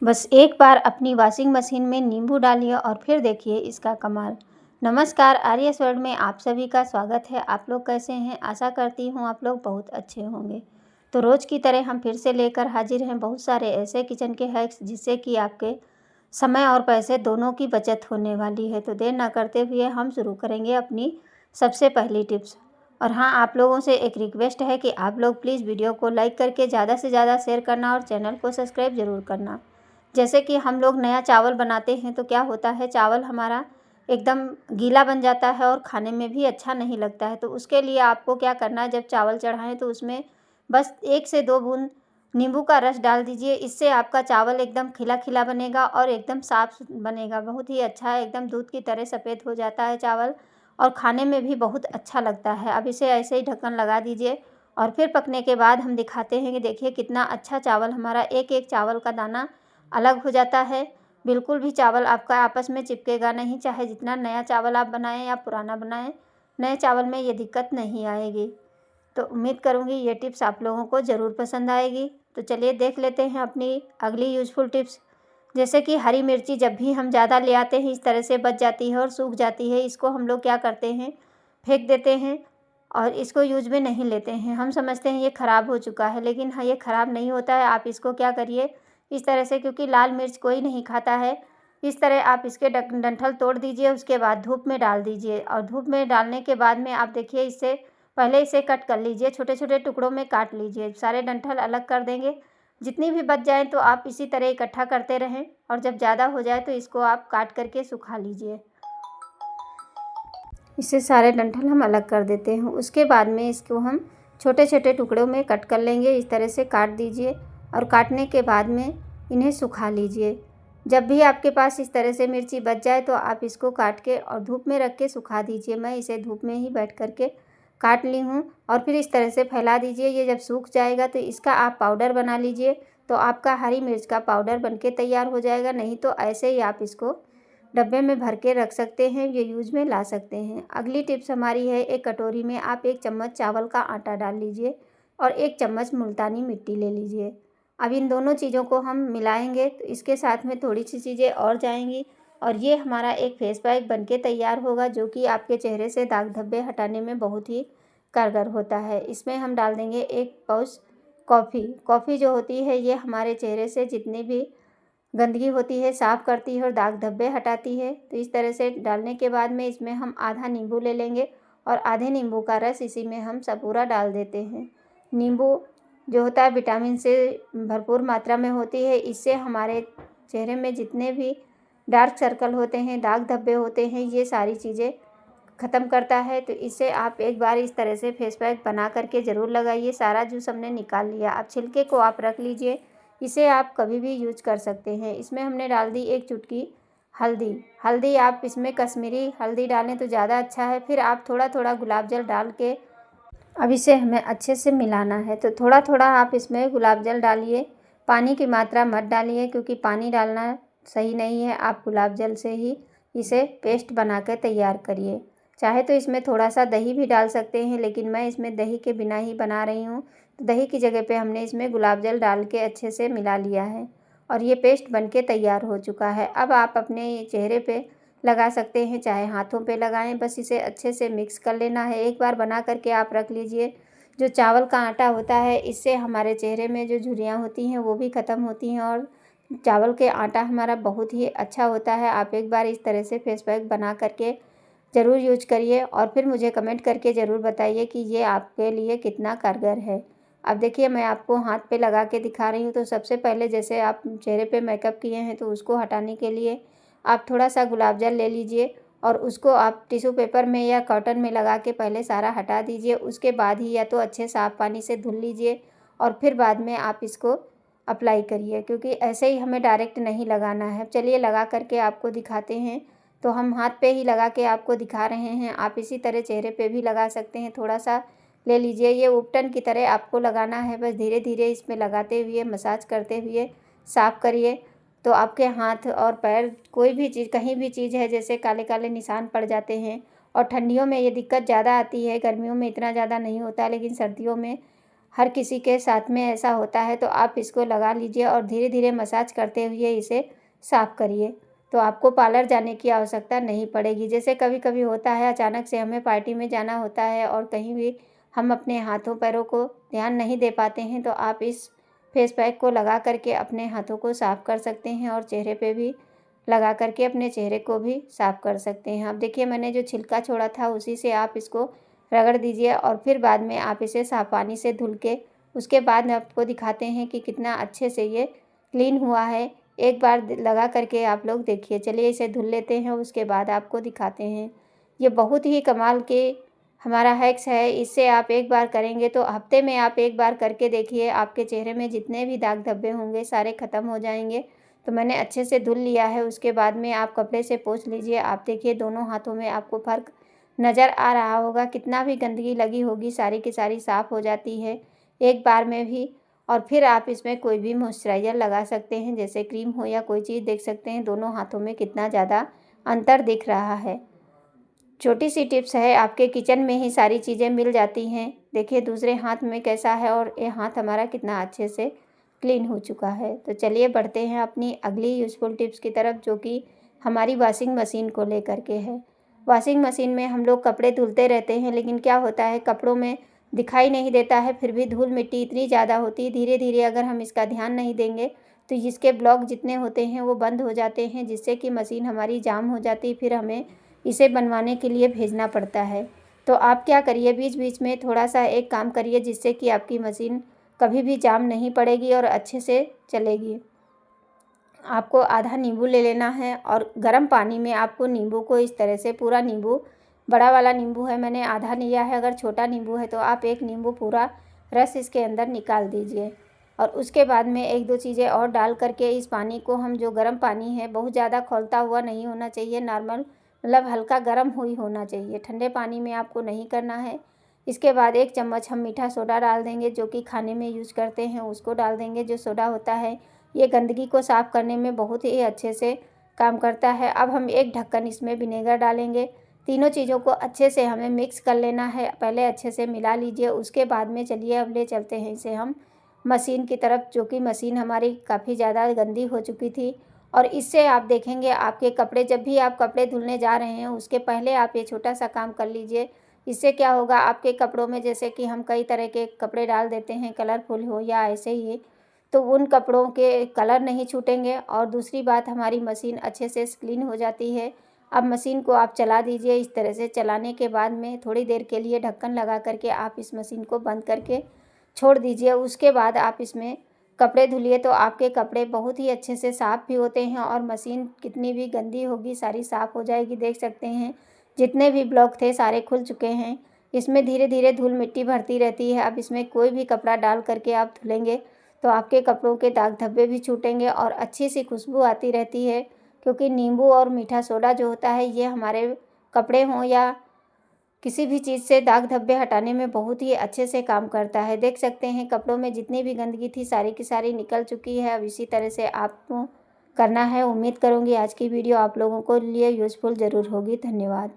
बस एक बार अपनी वॉशिंग मशीन में नींबू डालिए और फिर देखिए इसका कमाल। नमस्कार, आर्यस वर्ल्ड में आप सभी का स्वागत है। आप लोग कैसे हैं? आशा करती हूँ आप लोग बहुत अच्छे होंगे। तो रोज़ की तरह हम फिर से लेकर हाजिर हैं बहुत सारे ऐसे किचन के हैक्स जिससे कि आपके समय और पैसे दोनों की बचत होने वाली है। तो देर ना करते हुए हम शुरू करेंगे अपनी सबसे पहली टिप्स। और हाँ, आप लोगों से एक रिक्वेस्ट है कि आप लोग प्लीज़ वीडियो को लाइक करके ज़्यादा से ज़्यादा शेयर करना और चैनल को सब्सक्राइब ज़रूर करना। जैसे कि हम लोग नया चावल बनाते हैं तो क्या होता है, चावल हमारा एकदम गीला बन जाता है और खाने में भी अच्छा नहीं लगता है। तो उसके लिए आपको क्या करना है, जब चावल चढ़ाएं तो उसमें बस 1 से 2 बूंद नींबू का रस डाल दीजिए। इससे आपका चावल एकदम खिला खिला बनेगा और एकदम साफ बनेगा, बहुत ही अच्छा है। एकदम दूध की तरह सफ़ेद हो जाता है चावल और खाने में भी बहुत अच्छा लगता है। अब इसे ऐसे ही ढक्कन लगा दीजिए और फिर पकने के बाद हम दिखाते हैं कि देखिए कितना अच्छा चावल हमारा, एक एक चावल का दाना अलग हो जाता है। बिल्कुल भी चावल आपका आपस में चिपकेगा नहीं, चाहे जितना नया चावल आप बनाएं या पुराना बनाएं, नए चावल में ये दिक्कत नहीं आएगी। तो उम्मीद करूँगी ये टिप्स आप लोगों को ज़रूर पसंद आएगी। तो चलिए देख लेते हैं अपनी अगली यूज़फुल टिप्स। जैसे कि हरी मिर्ची जब भी हम ज़्यादा ले आते हैं इस तरह से बच जाती है और सूख जाती है। इसको हम लोग क्या करते हैं, फेंक देते हैं और इसको यूज में नहीं लेते हैं। हम समझते हैं ये ख़राब हो चुका है, लेकिन हाँ, ये ख़राब नहीं होता है। आप इसको क्या करिए, इस तरह से, क्योंकि लाल मिर्च कोई नहीं खाता है, इस तरह आप इसके डंठल तोड़ दीजिए। उसके बाद धूप में डाल दीजिए और धूप में डालने के बाद में आप देखिए, इससे पहले इसे कट कर लीजिए, छोटे छोटे टुकड़ों में काट लीजिए। सारे डंठल अलग कर देंगे। जितनी भी बच जाए तो आप इसी तरह इकट्ठा करते रहें और जब ज़्यादा हो जाए तो इसको आप काट करके सुखा लीजिए। इससे सारे डंठल हम अलग कर देते हैं। उसके बाद में इसको हम छोटे छोटे टुकड़ों में कट कर लेंगे। इस तरह से काट दीजिए और काटने के बाद में इन्हें सुखा लीजिए। जब भी आपके पास इस तरह से मिर्ची बच जाए तो आप इसको काट के और धूप में रख के सुखा दीजिए। मैं इसे धूप में ही बैठ कर के काट ली हूँ और फिर इस तरह से फैला दीजिए। ये जब सूख जाएगा तो इसका आप पाउडर बना लीजिए, तो आपका हरी मिर्च का पाउडर बनके तैयार हो जाएगा। नहीं तो ऐसे ही आप इसको डब्बे में भर के रख सकते हैं, ये यूज में ला सकते हैं। अगली टिप्स हमारी है, एक कटोरी में आप 1 चम्मच चावल का आटा डाल लीजिए और 1 चम्मच मुल्तानी मिट्टी ले लीजिए। अब इन दोनों चीज़ों को हम मिलाएंगे तो इसके साथ में थोड़ी सी चीज़ें और जाएंगी और ये हमारा एक फेस पैक बनके तैयार होगा, जो कि आपके चेहरे से दाग धब्बे हटाने में बहुत ही कारगर होता है। इसमें हम डाल देंगे 1 पाउच कॉफ़ी। कॉफ़ी जो होती है ये हमारे चेहरे से जितनी भी गंदगी होती है साफ़ करती है और दाग धब्बे हटाती है। तो इस तरह से डालने के बाद में इसमें हम आधा नींबू ले लेंगे और आधे नींबू का रस इसी में हम सब पूरा डाल देते हैं। नींबू जो होता है विटामिन से भरपूर मात्रा में होती है। इससे हमारे चेहरे में जितने भी डार्क सर्कल होते हैं, दाग धब्बे होते हैं, ये सारी चीज़ें ख़त्म करता है। तो इससे आप एक बार इस तरह से फेस पैक बना करके ज़रूर लगाइए। सारा जूस हमने निकाल लिया, अब छिलके को आप रख लीजिए। इसे आप कभी भी यूज कर सकते हैं। इसमें हमने डाल दी 1 चुटकी हल्दी। हल्दी आप इसमें कश्मीरी हल्दी डालें तो ज़्यादा अच्छा है। फिर आप थोड़ा थोड़ा गुलाब जल डाल के अब इसे हमें अच्छे से मिलाना है। तो थोड़ा थोड़ा आप इसमें गुलाब जल डालिए, पानी की मात्रा मत डालिए क्योंकि पानी डालना सही नहीं है। आप गुलाब जल से ही इसे पेस्ट बना कर तैयार करिए। चाहे तो इसमें थोड़ा सा दही भी डाल सकते हैं, लेकिन मैं इसमें दही के बिना ही बना रही हूँ। तो दही की जगह पे हमने इसमें गुलाब जल डाल के अच्छे से मिला लिया है और ये पेस्ट बनके तैयार हो चुका है। अब आप अपने चेहरे पे लगा सकते हैं, चाहे हाथों पे लगाएं। बस इसे अच्छे से मिक्स कर लेना है। एक बार बना करके आप रख लीजिए। जो चावल का आटा होता है इससे हमारे चेहरे में जो झुर्रियाँ होती हैं वो भी ख़त्म होती हैं और चावल के आटा हमारा बहुत ही अच्छा होता है। आप एक बार इस तरह से फेस पैक बना करके ज़रूर यूज करिए और फिर मुझे कमेंट करके ज़रूर बताइए कि ये आपके लिए कितना कारगर है। अब देखिए, मैं आपको हाथ पे लगा के दिखा रही हूँ। तो सबसे पहले जैसे आप चेहरे पे मेकअप किए हैं तो उसको हटाने के लिए आप थोड़ा सा गुलाब जल ले लीजिए और उसको आप टिश्यू पेपर में या कॉटन में लगा के पहले सारा हटा दीजिए। उसके बाद ही या तो अच्छे साफ़ पानी से धुल लीजिए और फिर बाद में आप इसको अप्लाई करिए, क्योंकि ऐसे ही हमें डायरेक्ट नहीं लगाना है। चलिए लगा करके आपको दिखाते हैं। तो हम हाथ पे ही लगा के आपको दिखा रहे हैं। आप इसी तरह चेहरे पे भी लगा सकते हैं। थोड़ा सा ले लीजिए, ये उपटन की तरह आपको लगाना है। बस धीरे धीरे इसमें लगाते हुए मसाज करते हुए साफ़ करिए। तो आपके हाथ और पैर, कोई भी चीज़, कहीं भी चीज़ है जैसे काले काले निशान पड़ जाते हैं। और ठंडियों में ये दिक्कत ज़्यादा आती है, गर्मियों में इतना ज़्यादा नहीं होता, लेकिन सर्दियों में हर किसी के साथ में ऐसा होता है। तो आप इसको लगा लीजिए और धीरे धीरे मसाज करते हुए इसे साफ़ करिए, तो आपको पार्लर जाने की आवश्यकता नहीं पड़ेगी। जैसे कभी कभी होता है अचानक से हमें पार्टी में जाना होता है और कहीं भी हम अपने हाथों पैरों को ध्यान नहीं दे पाते हैं, तो आप इस फेस पैक को लगा करके अपने हाथों को साफ़ कर सकते हैं और चेहरे पे भी लगा करके अपने चेहरे को भी साफ़ कर सकते हैं। अब देखिए मैंने जो छिलका छोड़ा था उसी से आप इसको रगड़ दीजिए और फिर बाद में आप इसे साफ़ पानी से धुल के उसके बाद में आपको दिखाते हैं कि कितना अच्छे से ये क्लीन हुआ है। एक बार लगा करके आप लोग देखिए। चलिए इसे धुल लेते हैं, उसके बाद आपको दिखाते हैं। ये बहुत ही कमाल के हमारा हैक्स है। इससे आप एक बार करेंगे तो हफ्ते में आप एक बार करके देखिए, आपके चेहरे में जितने भी दाग धब्बे होंगे सारे ख़त्म हो जाएंगे। तो मैंने अच्छे से धुल लिया है, उसके बाद में आप कपड़े से पोंछ लीजिए। आप देखिए दोनों हाथों में आपको फ़र्क नज़र आ रहा होगा। कितना भी गंदगी लगी होगी सारी की सारी साफ़ हो जाती है एक बार में भी। और फिर आप इसमें कोई भी मॉइस्चराइज़र लगा सकते हैं, जैसे क्रीम हो या कोई चीज़। देख सकते हैं दोनों हाथों में कितना ज़्यादा अंतर दिख रहा है। छोटी सी टिप्स है, आपके किचन में ही सारी चीज़ें मिल जाती हैं। देखिए दूसरे हाथ में कैसा है और ये हाथ हमारा कितना अच्छे से क्लीन हो चुका है। तो चलिए बढ़ते हैं अपनी अगली यूज़फुल टिप्स की तरफ, जो कि हमारी वॉशिंग मशीन को लेकर के है। वॉशिंग मशीन में हम लोग कपड़े धुलते रहते हैं, लेकिन क्या होता है कपड़ों में दिखाई नहीं देता है, फिर भी धूल मिट्टी इतनी ज़्यादा होती है। धीरे धीरे अगर हम इसका ध्यान नहीं देंगे तो इसके ब्लॉक जितने होते हैं वो बंद हो जाते हैं, जिससे कि मशीन हमारी जाम हो जाती है। फिर हमें इसे बनवाने के लिए भेजना पड़ता है। तो आप क्या करिए, बीच बीच में थोड़ा सा एक काम करिए जिससे कि आपकी मशीन कभी भी जाम नहीं पड़ेगी और अच्छे से चलेगी। आपको आधा नींबू ले लेना है और गर्म पानी में आपको नींबू को इस तरह से पूरा नींबू, बड़ा वाला नींबू है मैंने आधा लिया है, अगर छोटा नींबू है तो आप एक नींबू पूरा रस इसके अंदर निकाल दीजिए। और उसके बाद में एक दो चीज़ें और डाल करके इस पानी को हम, जो गर्म पानी है बहुत ज़्यादा खौलता हुआ नहीं होना चाहिए, नॉर्मल मतलब हल्का गर्म हुई होना चाहिए, ठंडे पानी में आपको नहीं करना है। इसके बाद 1 चम्मच हम मीठा सोडा डाल देंगे, जो कि खाने में यूज़ करते हैं उसको डाल देंगे। जो सोडा होता है ये गंदगी को साफ़ करने में बहुत ही अच्छे से काम करता है। अब हम 1 ढक्कन इसमें विनेगर डालेंगे। तीनों चीज़ों को अच्छे से हमें मिक्स कर लेना है, पहले अच्छे से मिला लीजिए। उसके बाद में चलिए अब ले चलते हैं इसे हम मशीन की तरफ, जो कि मशीन हमारी काफ़ी ज़्यादा गंदी हो चुकी थी। और इससे आप देखेंगे आपके कपड़े, जब भी आप कपड़े धुलने जा रहे हैं उसके पहले आप ये छोटा सा काम कर लीजिए। इससे क्या होगा, आपके कपड़ों में जैसे कि हम कई तरह के कपड़े डाल देते हैं, कलरफुल हो या ऐसे ही, तो उन कपड़ों के कलर नहीं छूटेंगे। और दूसरी बात, हमारी मशीन अच्छे से क्लीन हो जाती है। अब मशीन को आप चला दीजिए। इस तरह से चलाने के बाद में थोड़ी देर के लिए ढक्कन लगा करके आप इस मशीन को बंद करके छोड़ दीजिए। उसके बाद आप इसमें कपड़े धुलिए, तो आपके कपड़े बहुत ही अच्छे से साफ़ भी होते हैं और मशीन कितनी भी गंदी होगी सारी साफ़ हो जाएगी। देख सकते हैं जितने भी ब्लॉक थे सारे खुल चुके हैं। इसमें धीरे धीरे धूल मिट्टी भरती रहती है। अब इसमें कोई भी कपड़ा डाल करके आप धुलेंगे तो आपके कपड़ों के दाग धब्बे भी छूटेंगे और अच्छी सी खुशबू आती रहती है, क्योंकि नींबू और मीठा सोडा जो होता है ये हमारे कपड़े हों या किसी भी चीज़ से दाग धब्बे हटाने में बहुत ही अच्छे से काम करता है। देख सकते हैं कपड़ों में जितनी भी गंदगी थी सारी की सारी निकल चुकी है। अब इसी तरह से आपको करना है। उम्मीद करूँगी आज की वीडियो आप लोगों को लिए यूज़फुल ज़रूर होगी। धन्यवाद।